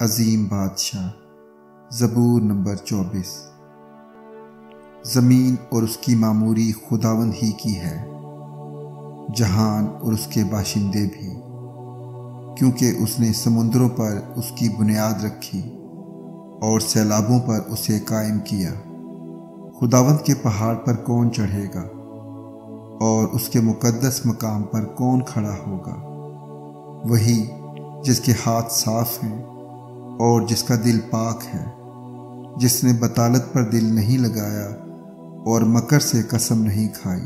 عظیم بادشاہ۔ زبور نمبر 24۔ زمین اور اس کی معموری خداوند ہی کی ہے، جہان اور اس کے باشندے بھی، کیونکہ اس نے سمندروں پر اس کی بنیاد رکھی اور سیلابوں پر اسے قائم کیا۔ خداوند کے پہاڑ پر کون چڑھے گا اور اس کے مقدس مقام پر کون کھڑا ہوگا؟ وہی جس کے ہاتھ صاف ہیں اور جس کا دل پاک ہے، جس نے بطالت پر دل نہیں لگایا اور مکر سے قسم نہیں کھائی۔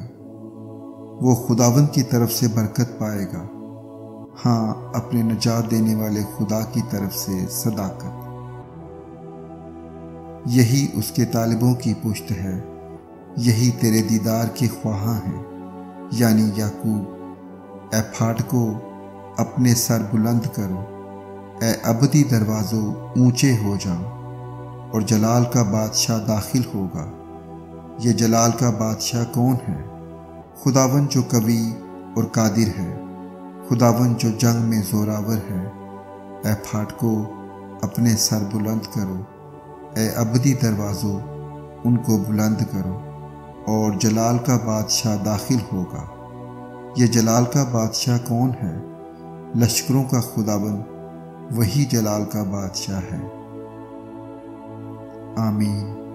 وہ خداوند کی طرف سے برکت پائے گا، ہاں اپنے نجات دینے والے خدا کی طرف سے صداقت۔ یہی اس کے طالبوں کی پشت ہے، یہی تیرے دیدار کے خواہاں ہیں، یعنی یعقوب۔ اے پھاٹکو اپنے سر بلند کرو، اے ابدی دروازوں اونچے ہو جاؤ، اور جلال کا بادشاہ داخل ہوگا۔ یہ جلال کا بادشاہ کون ہے؟ خداوند جو قوی اور قادر ہے، خداوند جو جنگ میں زوراور ہے۔ اے پھاٹکو اپنے سر بلند کرو، اے ابدی دروازوں ان کو بلند کرو، اور جلال کا بادشاہ داخل ہوگا۔ یہ جلال کا بادشاہ کون ہے؟ لشکروں کا خداوند، وہی جلال کا بادشاہ ہے۔ آمین۔